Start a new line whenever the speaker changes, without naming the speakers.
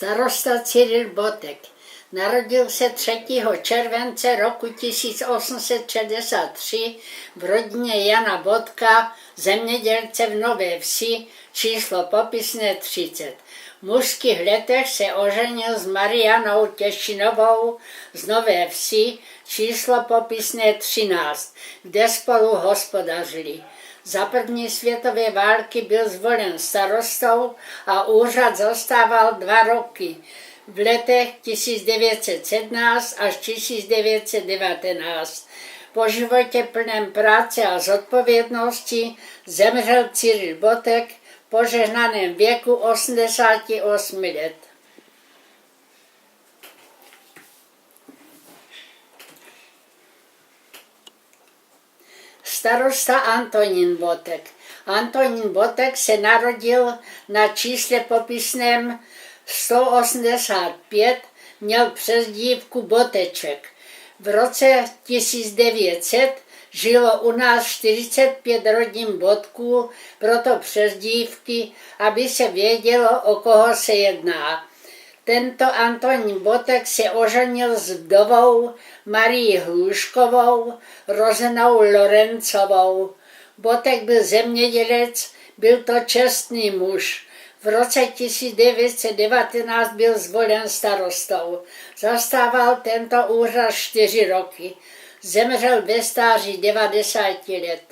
Starosta Cyril Botek narodil se 3. července roku 1863 v rodině Jana Botka, zemědělce v Nové Vsi, číslo popisné 30. V mužských letech se oženil s Marianou Těšinovou z Nové Vsi, číslo popisné 13, kde spolu hospodařili. Za první světové války byl zvolen starostou a úřad zastával 2 roky, v letech 1917 až 1919. Po životě plném práce a zodpovědnosti zemřel Cyril Botek v požehnaném věku 88 let. Starosta Antonín Botek. Antonín Botek se narodil na čísle popisném 185, měl přezdívku Boteček. V roce 1900 žilo u nás 45 rodin Botků, proto přezdívky, aby se vědělo, o koho se jedná. Tento Antonín Botek se oženil s vdovou Marií Hluškovou, rozenou Lorencovou. Botek byl zemědělec, byl to čestný muž. V roce 1919 byl zvolen starostou. Zastával tento úřad 4 roky. Zemřel ve stáří 90 let.